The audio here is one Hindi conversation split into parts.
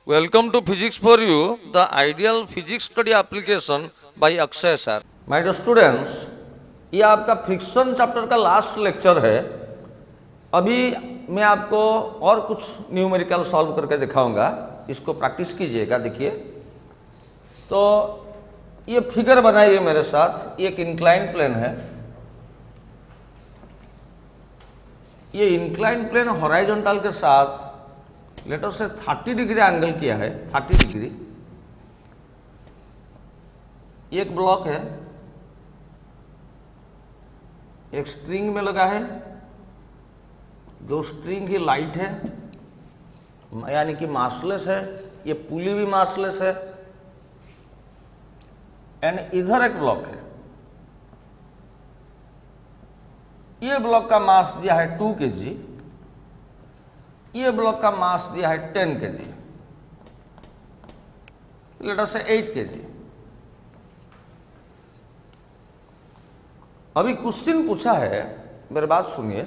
Welcome to Physics for You, the ideal physics study application by Akshay sir. My dear students, ये आपका फ्रिक्शन चैप्टर का लास्ट लेक्चर है। अभी मैं आपको और कुछ न्यूमेरिकल सॉल्व करके दिखाऊंगा, इसको प्रैक्टिस कीजिएगा। देखिए, तो ये फिगर बनाइए मेरे साथ। ये एक इंक्लाइन प्लेन है। ये इंक्लाइन प्लेन हॉराइजॉन्टल के साथ लेटर से 30 डिग्री एंगल किया है, 30 डिग्री। एक ब्लॉक है, एक स्ट्रिंग में लगा है, जो स्ट्रिंग ही लाइट है, यानी कि मासलेस है। ये पुली भी मासलेस है। एंड इधर एक ब्लॉक है। ये ब्लॉक का मास दिया है 2 kg, ये ब्लॉक का मास दिया है 10 kg, लेटर से 8 kg। अभी क्वेश्चन पूछा है, मेरी बात सुनिए।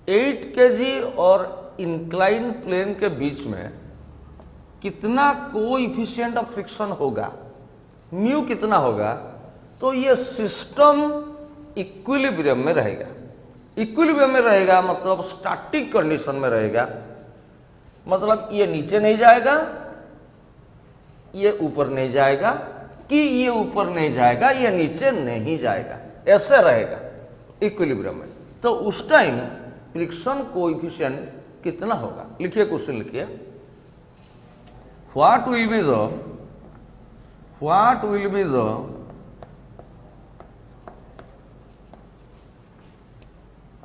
8 kg और इंक्लाइन प्लेन के बीच में कितना कोएफिशिएंट ऑफ फ्रिक्शन होगा, म्यू कितना होगा? तो ये सिस्टम इक्विलिब्रियम में रहेगा। इक्विलिब्रियम में रहेगा मतलब स्टैटिक कंडीशन में रहेगा, मतलब ये नीचे नहीं जाएगा, ये ऊपर नहीं जाएगा, कि ये ऊपर नहीं जाएगा, ये नीचे नहीं जाएगा, ऐसे रहेगा इक्विलिब्रियम में। तो उस टाइम फ्रिक्शन कोएफिशिएंट कितना होगा? लिखिए, क्वेश्चन लिखिए। What will be the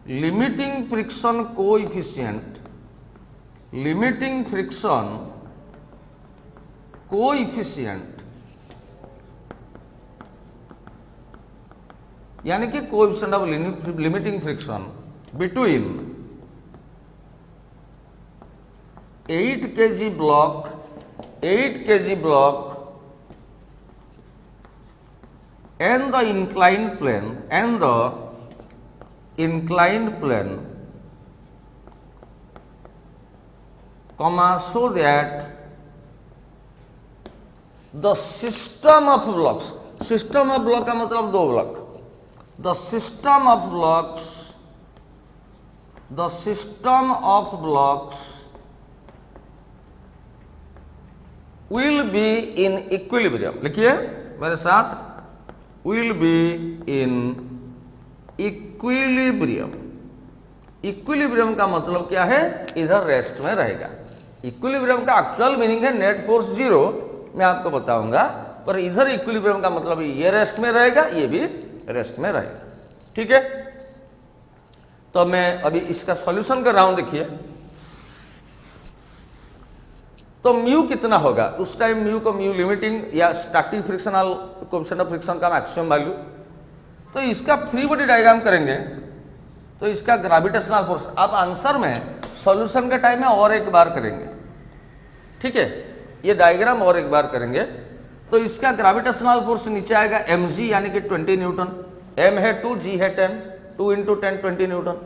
limiting friction coefficient, यानी कि coefficient of limiting friction between 8 kg block and the inclined plane, comma, so that the system of blocks का मतलब 2 block, the system of blocks will be in equilibrium। लिखिए मेरे साथ, will be in इक्विलिब्रियम का मतलब क्या है? इधर रेस्ट में रहेगा। इक्विलिब्रियम का एक्चुअल मीनिंग है नेट फोर्स 0, मैं आपको बताऊंगा। पर इधर इक्विलिब्रियम का मतलब ये रेस्ट में रहेगा, ये भी रेस्ट में रहेगा। ठीक है, तो मैं अभी इसका सॉल्यूशन कर रहा हूं। देखिए, तो म्यू कितना होगा उस टाइम? म्यू को म्यू लिमिटिंग या static frictional coefficient of friction का मैक्सिमम वैल्यू। तो इसका फ्री बॉडी डायग्राम करेंगे, तो इसका ग्रेविटेशनल फोर्स आप आंसर में सॉल्यूशन के टाइम में और एक बार करेंगे। ठीक है, ये डायग्राम और एक बार करेंगे। तो इसका ग्रेविटेशनल फोर्स नीचे आएगा mg, यानी कि 20 न्यूटन। m है 2, g है 10, 2 × 10 20 न्यूटन।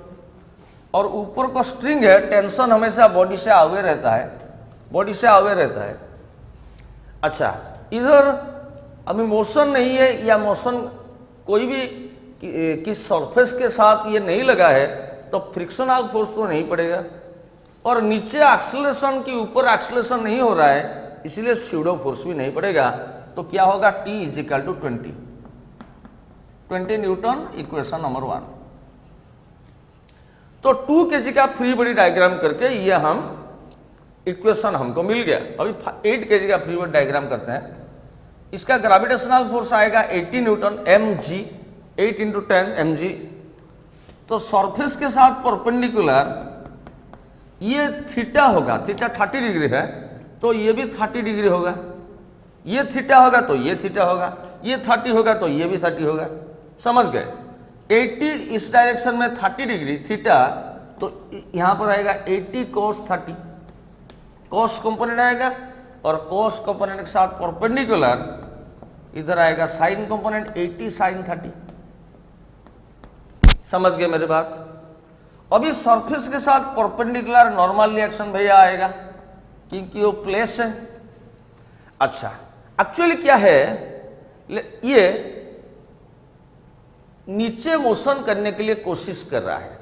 और ऊपर को स्ट्रिंग है, टेंशन हमेशा बॉडी से आवे रहता है, अच्छा, इधर अभी मोशन नहीं है, या मोशन कोई भी किस सरफेस के साथ ये नहीं लगा है, तो फ्रिक्शनल फोर्स तो नहीं पड़ेगा। और नीचे एक्सेलरेशन की ऊपर एक्सेलरेशन नहीं हो रहा है, इसलिए स्यूडो फोर्स भी नहीं पड़ेगा। तो क्या होगा? T = 20 Newton, equation number 1। तो 2 kg का फ्री बॉडी डायग्राम करके ये हम इक्वेशन हमको मिल गया। अभी 8 kg का फ्री बॉडी डायग्राम करते हैं। इसका ग्रेविटेशनल फोर्स आएगा 80 न्यूटन, mg, 8 × 10 mg। तो सरफेस के साथ परपेंडिकुलर ये थीटा होगा, थीटा 30 डिग्री है, तो ये भी 30 डिग्री होगा। ये थीटा होगा तो ये थीटा होगा, ये 30 होगा तो ये भी 30 होगा। समझ गए? 80 इस डायरेक्शन में 30 डिग्री थीटा, तो यहां पर आएगा 80 cos 30, cos कंपोनेंट आएगा, और cos कंपोनेंट के साथ परपेंडिकुलर इधर आएगा साइन कंपोनेंट 80 sin 30। समझ गए मेरी बात? अभी सरफेस के साथ परपेंडिकुलर नॉर्मल रिएक्शन भैया आएगा, क्योंकि वो प्लेस है। अच्छा, एक्चुअली क्या है, ये नीचे मोशन करने के लिए कोशिश कर रहा है।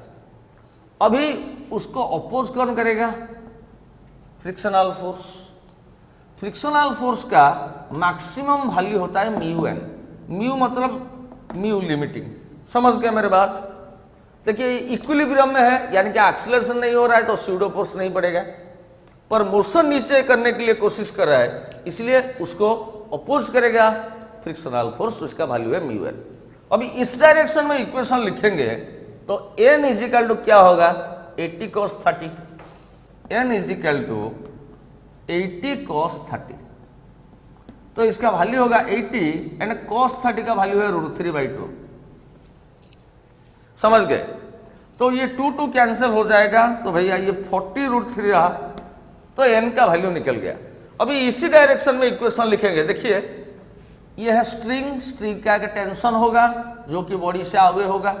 अभी उसको अपोज कौन करेगा? Frictional force. फ्रिक्शनल फोर्स का मैक्सिमम वैल्यू होता है म्यू एन। म्यू मतलब म्यू लिमिटिंग, समझ गए मेरे बात? देखिए इक्विलिब्रियम में है, यानी कि एक्सीलरेशन नहीं हो रहा है तो स्यूडो फोर्स नहीं पड़ेगा, पर मोशन नीचे करने के लिए कोशिश कर रहा है, इसलिए उसको अपोज करेगा फ्रिक्शनल फोर्स, उसका वैल्यू है म्यू एन। अभी इस डायरेक्शन में इक्वेशन लिखेंगे तो n इजिकल टू क्या होगा? 80 cos 30। n is equal to 80 cos 30, तो इसका वैल्यू होगा 80 एंड cos 30 का वैल्यू है √3/2। समझ गए? तो ये 2 कैंसिल हो जाएगा, तो भैया ये 40√3 रहा, तो n का वैल्यू निकल गया। अभी इसी डायरेक्शन में इक्वेशन लिखेंगे। देखिए ये है स्ट्रिंग, स्ट्रिंग का टेंशन होगा जो कि बॉडी से आगे होगा,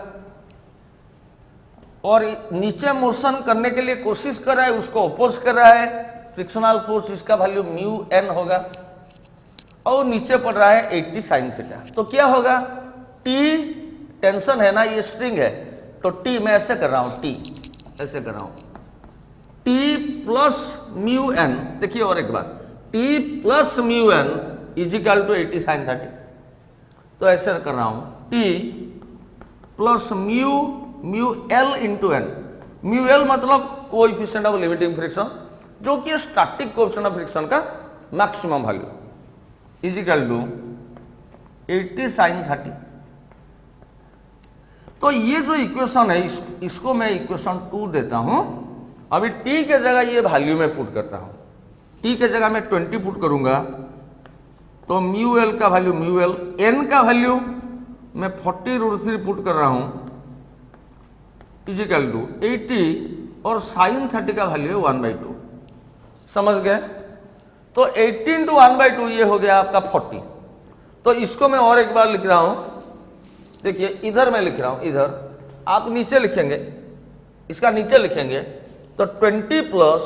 और नीचे मोशन करने के लिए कोशिश कर रहा है, उसको अपोज कर रहा है फ्रिक्शनल फोर्स, इसका वैल्यू म्यू एन होगा, और नीचे पड़ रहा है 80 sin थीटा। तो क्या होगा? T टेंशन है ना, ये स्ट्रिंग है, तो T मैं ऐसे कर रहा हूं, T ऐसे कर रहा हूं, T प्लस म्यू एन। देखिए और एक बात, T plus mu n is equal to 80 sin 30, तो ऐसे कर रहा हूं, T plus mu l into n. Mu l मतलब कोएफिशिएंट ऑफ लिमिटिंग फ्रिक्शन, जो कि स्टैटिक कोएफिशिएंट ऑफ फ्रिक्शन का maximum value, is equal to 80 sin 30। तो ये जो इक्वेशन है, इसको मैं इक्वेशन 2 देता हूं। अभी t के जगह ये वैल्यू में पुट करता हूं, t के जगह मैं 20 पुट करूंगा, तो म्यू एल का वैल्यू म्यू एल, n का वैल्यू मैं 40√3 पुट कर रहा हूं, इजिकल टू 80 और sin 30 का वैल्यू है 1/2। समझ गए? तो 80 इंटू 1/2 ये हो गया आपका 40। तो इसको मैं और एक बार लिख रहा हूं, देखिए इधर मैं लिख रहा हूं, इधर आप नीचे लिखेंगे, इसका नीचे लिखेंगे, तो 20 plus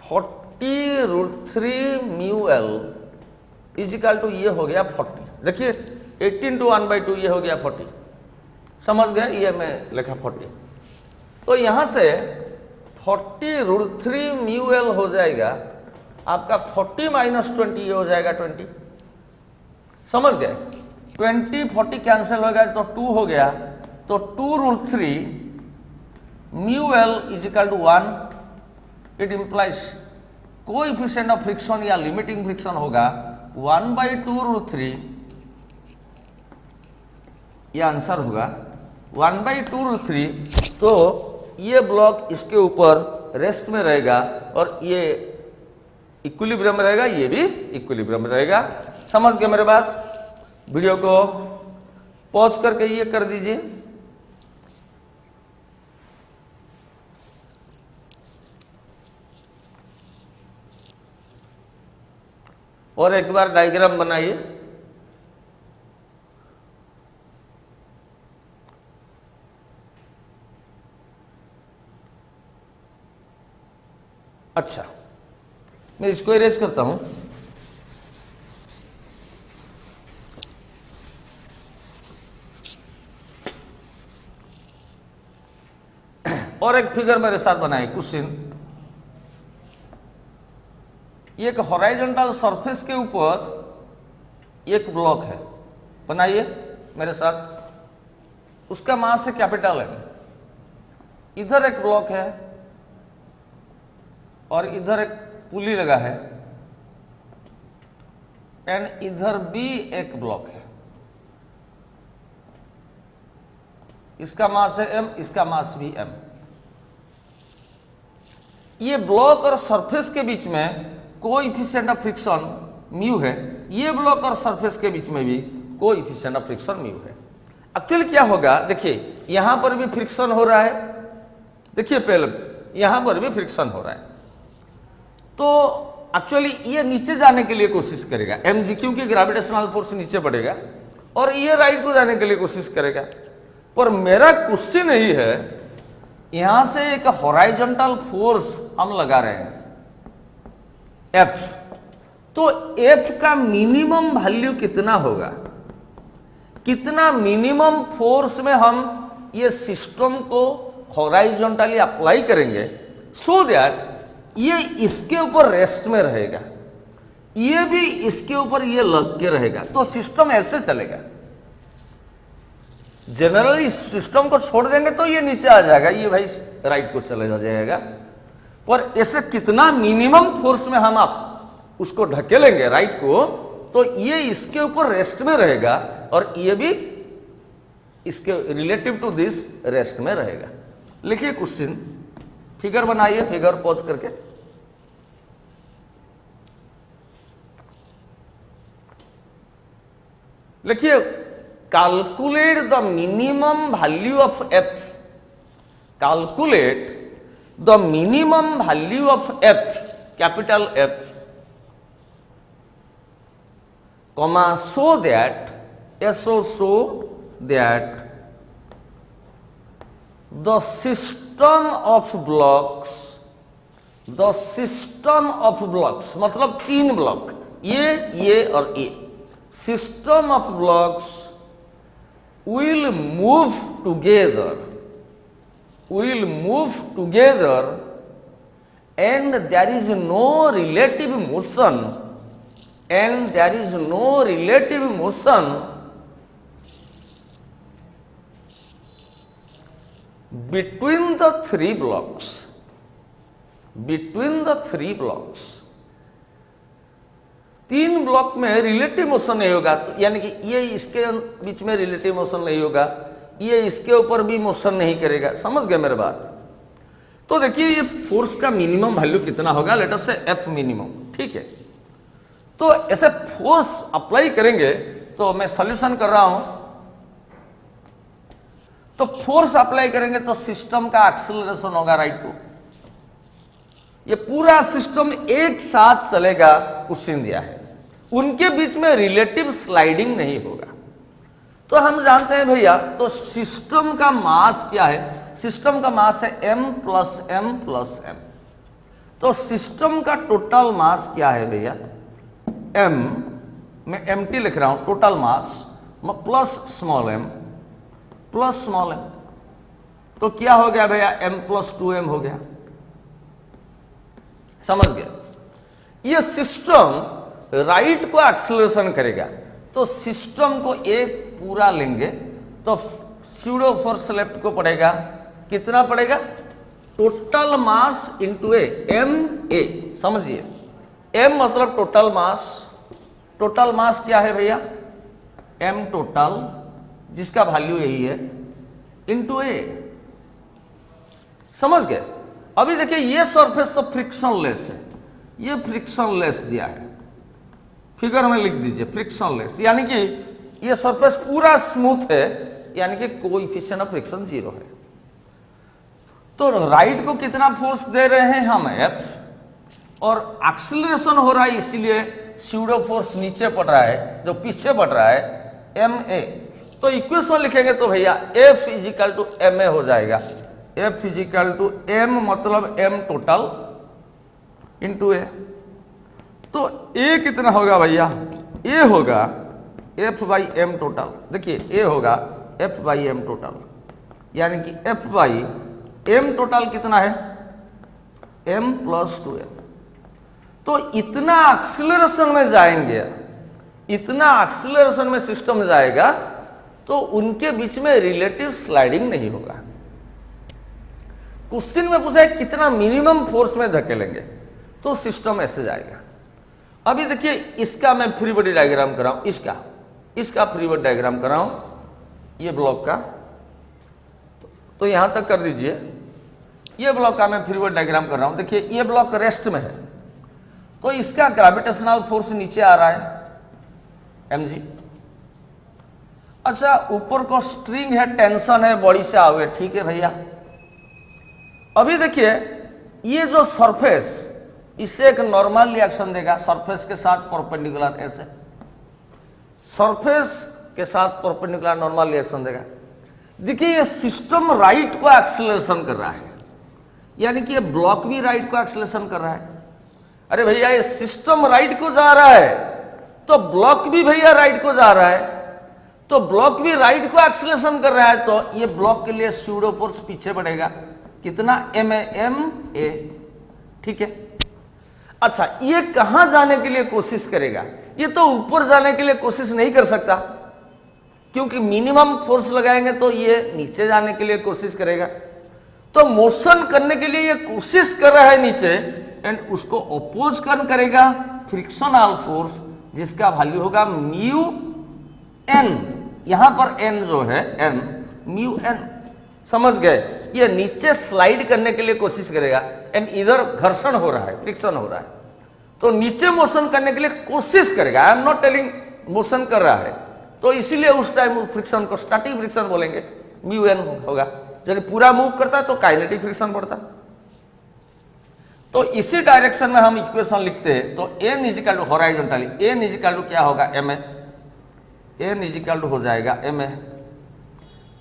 40√3 mu l is equal to ये हो गया 40। देखिए 80 इंटू 1/2 ये हो गया 40। समझ गए? ये मैं लिखा 40। तो यहां से 40√3 म्यू एल हो जाएगा आपका 40 माइनस 20, ये हो जाएगा 20। समझ गए? 20 40 कैंसिल हो गया तो 2 हो गया, तो 2√3 mu l is equal to 1। It implies coefficient of friction या लिमिटिंग फ्रिक्शन होगा 1/2√3, ये आंसर होगा 1/2√3। तो ये ब्लॉक इसके ऊपर रेस्ट में रहेगा और ये इक्विलिब्रियम में रहेगा, ये भी इक्विलिब्रियम में रहेगा। समझ गए मेरे बात? वीडियो को पॉज करके ये कर दीजिए। और एक बार डायग्राम बनाइए। अच्छा, मैं इसको इरेज करता हूं। और एक फिगर मेरे साथ बनाए, क्वेश्चन। एक हॉराइजॉन्टल सरफेस के ऊपर एक ब्लॉक है, बनाइए मेरे साथ। उसका मास है कैपिटल M। इधर एक ब्लॉक है और इधर एक पुली लगा है, एंड इधर भी एक ब्लॉक है। इसका मास है M, इसका मास भी M। ये ब्लॉक और सरफेस के बीच में कोएफिशिएंट ऑफ फ्रिक्शन म्यू है, ये ब्लॉक और सरफेस के बीच में भी कोएफिशिएंट ऑफ फ्रिक्शन म्यू है। एक्चुअली क्या होगा, देखिए यहां पर भी फ्रिक्शन हो रहा है, देखिए पहले यहां पर भी फ्रिक्शन हो रहा है, तो एक्चुअली ये नीचे जाने के लिए कोशिश करेगा mg, क्योंकि ग्रेविटेशनल फोर्स नीचे बढ़ेगा, और ये राइट को जाने के लिए कोशिश करेगा। पर मेरा क्वेश्चन यही है यहां से एक हॉराइजॉन्टल फोर्स हम लगा रहे हैं F, तो F का मिनिमम वैल्यू कितना होगा, कितना मिनिमम फोर्स में हम ये सिस्टम को हॉराइजॉन्टली अप्लाई करेंगे सो दैट ये इसके ऊपर रेस्ट में रहेगा, ये भी इसके ऊपर ये लग के रहेगा, तो सिस्टम ऐसे चलेगा। जनरली इस सिस्टम को छोड़ देंगे तो ये नीचे आ जाएगा, ये भाई राइट को चले जाएगा, पर ऐसे कितना मिनिमम फोर्स में हम आप उसको ढकेलेंगे राइट को, तो ये इसके ऊपर रेस्ट में रहेगा और ये भी इसके रिलेटिव टू दिस रेस्ट में रहेगा। लिखिए क्वेश्चन, फिगर बनाइए, फिगर पॉज करके। लिखिए calculate the minimum value of F, calculate the minimum value of F, capital F, comma, so that the system of blocks मतलब 3 ब्लॉक, ये और ये, system of blocks will move together and there is no relative motion between the 3 blocks, 3 block में रिलेटिव मोशन नहीं होगा, तो यानी कि ये इसके बीच में रिलेटिव मोशन नहीं होगा, ये इसके ऊपर भी मोशन नहीं करेगा। समझ गए मेरे बात? तो देखिए ये फोर्स का मिनिमम वैल्यू कितना होगा, लेट अस से F मिनिमम, ठीक है। तो ऐसे फोर्स अप्लाई करेंगे, तो मैं सॉल्यूशन कर रहा हूं, तो फोर्स अप्लाई करेंगे तो सिस्टम का एक्सेलरेशन होगा राइट को, ये पूरा सिस्टम एक साथ चलेगा, क्वेश्चन दिया है, उनके बीच में रिलेटिव स्लाइडिंग नहीं होगा। तो हम जानते हैं भैया, तो सिस्टम का मास क्या है, सिस्टम का मास है m प्लस m, तो सिस्टम का टोटल मास क्या है भैया, m, मैं mt लिख रहा हूं, total mass plus small m, तो क्या हो गया भैया, m प्लस 2m हो गया। समझ गए? ये सिस्टम राइट को एक्सेलरेशन करेगा, तो सिस्टम को एक पूरा लेंगे तो स्यूडो फोर्स लेफ्ट को पड़ेगा, कितना पड़ेगा, total mass into a, m a. समझिए, एम मतलब टोटल मास क्या है भैया, एम टोटल, जिसका वैल्यू यही है, इंटू ए। समझ गए? अभी देखिए ये सरफेस तो फ्रिक्शनलेस है, ये फ्रिक्शनलेस दिया है, फिगर में लिख दीजिए फ्रिक्शनलेस, यानी कि ये सरफेस पूरा स्मूथ है, यानी कि कोएफिशिएंट ऑफ फ्रिक्शन 0 है। तो राइट को कितना फोर्स दे रहे हैं हम, F, और एक्सीलरेशन हो रहा है, इसीलिए स्यूडो फोर्स नीचे पड़ रहा है, जो पीछे बढ़ रहा है, ma। तो इक्वेशन लिखेंगे तो भैया F इजिकल टू ma हो जाएगा, F इजिकल टू m मतलब m टोटल इंटू ए। तो ए कितना होगा भैया, ए होगा F बाई m टोटल, देखिए ए होगा F बाई m टोटल, यानी कि F बाई m टोटल कितना है, m प्लस 2m। तो इतना एक्सीलरेशन में जाएंगे, इतना एक्सीलरेशन में सिस्टम जाएगा, तो उनके बीच में रिलेटिव स्लाइडिंग नहीं होगा। क्वेश्चन में पूछा है कितना मिनिमम फोर्स में धकेलेंगे, तो सिस्टम ऐसे जाएगा। अभी देखिए इसका मैं फ्री बॉडी डायग्राम कर रहा हूं, इसका फ्री बॉडी डायग्राम कर रहा हूं, ये ब्लॉक का, तो यहां तक कर दीजिए। ये ब्लॉक का मैं फ्री बॉडी डायग्राम कर रहा हूं, देखिए ये ब्लॉक रेस्ट में है, तो इसका ग्रेविटेशनल फोर्स नीचे आ रहा है mg। अच्छा, ऊपर को स्ट्रिंग है, टेंशन है, बॉडी से आओगे, ठीक है भैया। अभी देखिए ये जो सरफेस, इससे एक नॉर्मल रिएक्शन देगा, सरफेस के साथ परपेंडिकुलर, ऐसे सरफेस के साथ परपेंडिकुलर नॉर्मल रिएक्शन देगा। देखिए ये सिस्टम राइट को एक्सेलरेशन कर रहा है, यानी कि ये ब्लॉक भी राइट को एक्सेलरेशन कर रहा है। अरे भैया ये सिस्टम राइट को जा रहा है तो ब्लॉक भी भैया राइट को जा रहा है, तो ब्लॉक भी राइट को एक्सेलरेशन कर रहा है, तो ये ब्लॉक के लिए स्यूडो फोर्स पीछे बढ़ेगा कितना, एम ए, ठीक है। अच्छा ये कहां जाने के लिए कोशिश करेगा, ये तो ऊपर जाने के लिए कोशिश नहीं कर सकता, क्योंकि मिनिमम फोर्स लगाएंगे तो ये नीचे जाने के लिए कोशिश करेगा। तो मोशन करने के लिए ये कोशिश कर रहा है नीचे, एंड उसको अपोज करेगा फ्रिक्शनल फोर्स, जिसका वैल्यू होगा म्यू एन। यहां पर एन जो है एन, म्यू एन, समझ गए। ये नीचे स्लाइड करने के लिए कोशिश करेगा, एंड इधर घर्षण हो रहा है, फ्रिक्शन हो रहा है, तो नीचे मोशन करने के लिए कोशिश करेगा। I am not telling motion कर रहा है, तो इसीलिए उस टाइम फ्रिक्शन को स्टैटिक फ्रिक्शन बोलेंगे, म्यू एन होगा। यदि पूरा मूव करता है तो काइनेटिक फ्रिक्शन पड़ता। तो इसी डायरेक्शन में हम इक्वेशन लिखते हैं, तो n is equal to horizontally, n is equal to क्या होगा, M A, n is equal to हो जाएगा M A,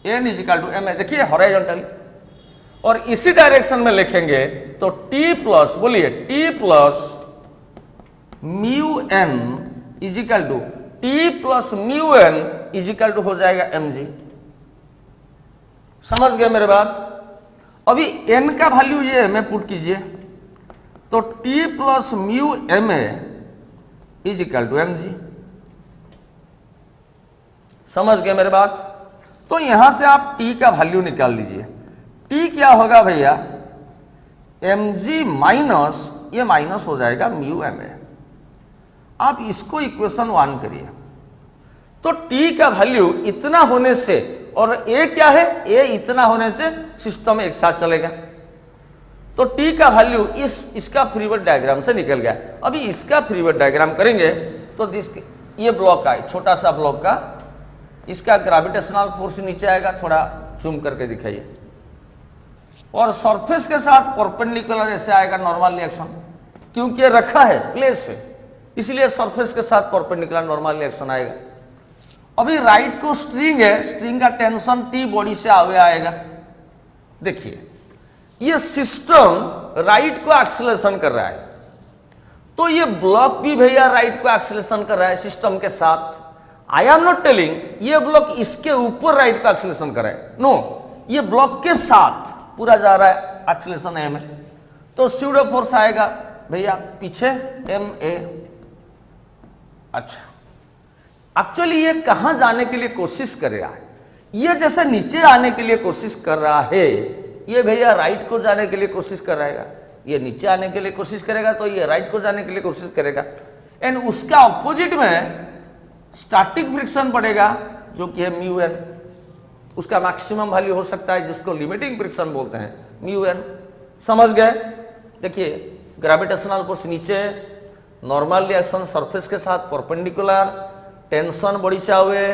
n is equal to M A, देखिए हॉराइजॉन्टली। और इसी डायरेक्शन में लिखेंगे तो टी प्लस, बोलिए T plus mu n is equal to, T plus mu n is equal to हो जाएगा एम जी। समझ गए मेरे बात। अभी एन का वैल्यू ये में पुट कीजिए, तो T plus mu m a is equal to m g. समझ गए मेरे बात। तो यहां से आप टी का वैल्यू निकाल लीजिए। टी क्या होगा भैया, एम जी माइनस, ये माइनस हो जाएगा म्यू एम ए। आप इसको इक्वेशन 1 करिए, तो टी का वैल्यू इतना होने से, और ए क्या है, ए इतना होने से सिस्टम एक साथ चलेगा। तो टी का वैल्यू इसका फ्री बॉडी डायग्राम से निकल गया। अभी इसका फ्री बॉडी डायग्राम करेंगे तो ये ब्लॉक का, छोटा सा ब्लॉक का, इसका ग्रेविटेशनल फोर्स नीचे आएगा, थोड़ा जूम करके दिखाइए, और सरफेस के साथ परपेंडिकुलर ऐसे आएगा नॉर्मल रिएक्शन, क्योंकि रखा है प्लेस है, इसलिए सरफेस के साथ परपेंडिकुलर नॉर्मल रिएक्शन आएगा। अभी राइट को स्ट्रिंग है, स्ट्रिंग का टेंशन टी बॉडी से आगे आएगा। देखिए ये सिस्टम राइट को एक्सेलरेशन कर रहा है, तो ये ब्लॉक भी भैया राइट को एक्सेलरेशन कर रहा है सिस्टम के साथ। आई एम नॉट टेलिंग ये ब्लॉक इसके ऊपर राइट को एक्सेलरेशन कर रहा है, नो, ये ब्लॉक के साथ पूरा जा रहा है एक्सेलरेशन एम है। तो स्यूडो फोर्स आएगा भैया पीछे एम ए। अच्छा एक्चुअली ये कहां जाने के लिए कोशिश कर रहा है, ये जैसे नीचे आने के लिए कोशिश कर रहा है, ये भैया राइट को जाने के लिए कोशिश कर रहेगा, ये नीचे आने के लिए कोशिश करेगा तो ये राइट को जाने के लिए कोशिश करेगा। एंड उसका ऑपोजिट में स्टैटिक फ्रिक्शन पड़ेगा जो कि है म्यू एन, उसका मैक्सिमम वैल्यू हो सकता है जिसको लिमिटिंग फ्रिक्शन बोलते हैं, म्यू एन। समझ गए। देखिए ग्रेविटेशनल फोर्स नीचे, नॉर्मल रिएक्शन सरफेस के साथ परपेंडिकुलर, टेंशन बॉडी से हुए,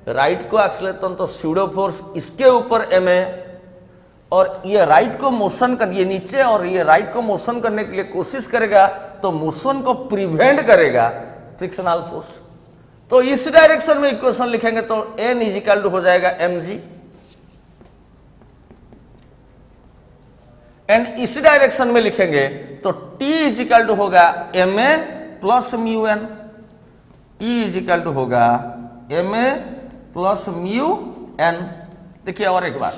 राइट को एक्सेलरेशन तो स्यूडो फोर्स इसके ऊपर एम ए, और ये राइट को मोशन कर, ये नीचे और ये राइट को मोशन करने के लिए कोशिश करेगा, तो मोशन को प्रिवेंट करेगा फ्रिक्शनल फोर्स। तो इस डायरेक्शन में इक्वेशन लिखेंगे तो एन इजिकल टू हो जाएगा एम जी, एंड इस डायरेक्शन में लिखेंगे तो टी इजिकल टू होगा M a plus mu N, T is equal to होगा M a plus mu N. देखिए और एक बार,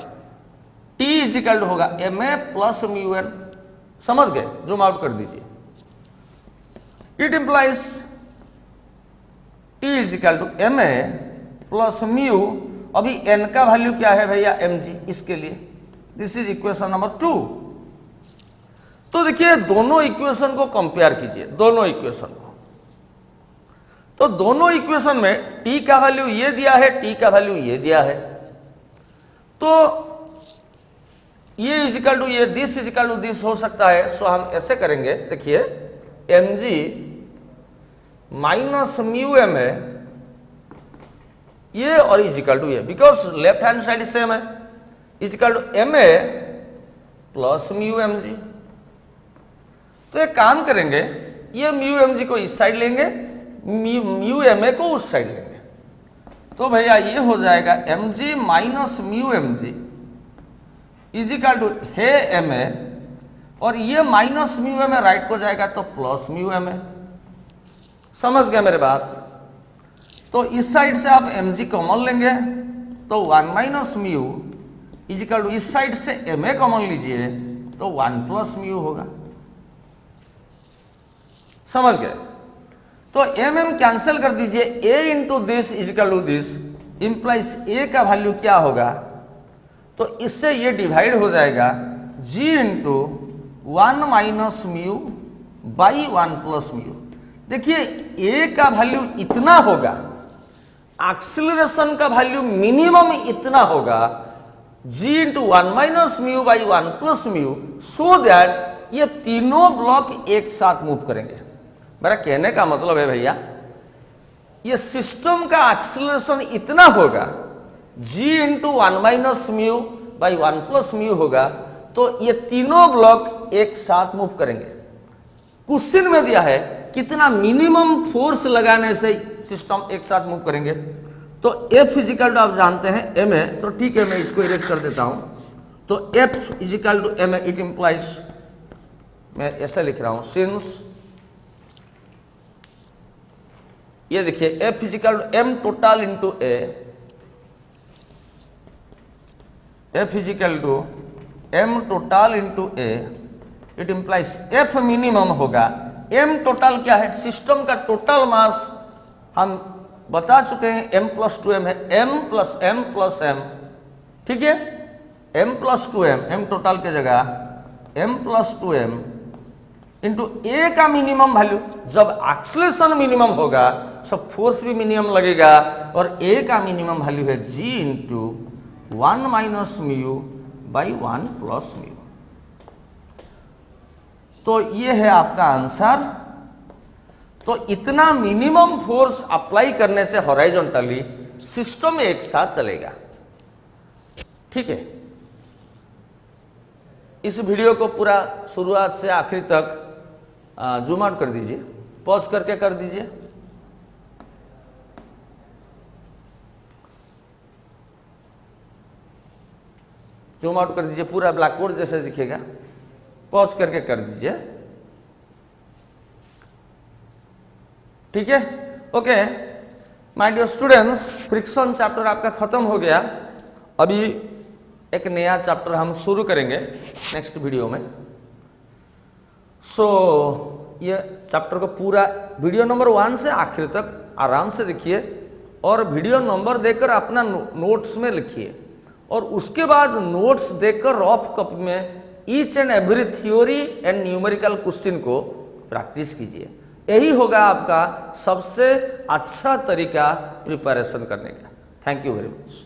टी इजिकल टू होगा M a plus mu N. समझ गए, जूम आउट कर दीजिए। It implies T is equal to M a plus mu, अभी एन का वैल्यू क्या है भैया, एम जी, इसके लिए दिस इज इक्वेशन नंबर 2। तो देखिए दोनों इक्वेशन को कंपेयर कीजिए, दोनों इक्वेशन को। तो दोनों इक्वेशन में टी का वैल्यू ये दिया है, टी का वैल्यू ये दिया है, तो ये इजिकल टू ये, दिस इजिकल टू दिस हो सकता है। सो हम ऐसे करेंगे, देखिए m g minus mu m a, ये और इजिकल टू ये, because left hand side same है, is equal to M a plus mu m g. तो एक काम करेंगे, ये म्यू एम जी को इस साइड लेंगे, म्यू एम ए को उस साइड लेंगे, तो भैया ये हो जाएगा mg minus mu mg is equal to हे ma, और ये माइनस म्यू ma राइट को जाएगा तो प्लस म्यू ma। समझ गए मेरे बात? तो इस साइड से आप mg कॉमन लेंगे तो 1 minus mu is equal to इस साइड से ma कॉमन लीजिए तो 1 प्लस म्यू होगा। समझ गए? तो mm कैंसिल कर दीजिए, a into this is equal to this implies a का वैल्यू क्या होगा, तो इससे ये डिवाइड हो जाएगा g into 1 minus mu by 1 plus mu. देखिए a का वैल्यू इतना होगा, एक्सीलरेशन का वैल्यू मिनिमम इतना होगा, g into 1 minus mu by 1 plus mu, so that ये तीनों ब्लॉक एक साथ मूव करेंगे। मेरा कहने का मतलब है भैया, ये सिस्टम का एक्सीलरेशन इतना होगा, g into 1 minus mu by 1 plus mu होगा, तो ये तीनों ब्लॉक एक साथ मूव करेंगे। क्वेश्चन में दिया है कितना मिनिमम फोर्स लगाने से सिस्टम एक साथ मूव करेंगे, तो F इजिकल टू आप जानते हैं ma, तो ठीक है मैं इसको इरेज कर देता हूं। तो F is equal to ma it implies, मैं ऐसा लिख रहा हूं, सिंस ये देखिए F is equal to m total into a, F is equal to m total into a, it implies F minimum होगा। m टोटल क्या है? सिस्टम का टोटल मास हम बता चुके हैं m प्लस 2m है, m plus m plus m, ठीक है, m plus 2m, m total के जगह m plus 2m into a का मिनिमम वैल्यू, जब एक्सीलरेशन मिनिमम होगा सब फोर्स भी मिनिमम लगेगा, और a का मिनिमम वैल्यू है g into 1 minus mu by 1 plus mu. तो ये है आपका आंसर। तो इतना मिनिमम फोर्स अप्लाई करने से हॉरिजॉन्टली सिस्टम एक साथ चलेगा। ठीक है, इस वीडियो को पूरा शुरुआत से आखिर तक जूम आउट कर दीजिए, पॉज करके कर दीजिए। जूम आउट कर दीजिए, पूरा ब्लैक बोर्ड जैसे दिखेगा, पॉज करके कर दीजिए। ठीक है, okay my dear students, friction chapter आपका खत्म हो गया। अभी एक नया चैप्टर हम शुरू करेंगे नेक्स्ट वीडियो में। ये चैप्टर को पूरा वीडियो नंबर 1 से आखिर तक आराम से देखिए, और वीडियो नंबर देकर अपना नोट्स में लिखिए, और उसके बाद नोट्स देखकर रफ कॉपी में each and every theory and numerical question को प्रैक्टिस कीजिए। यही होगा आपका सबसे अच्छा तरीका प्रिपरेशन करने का। Thank you very much.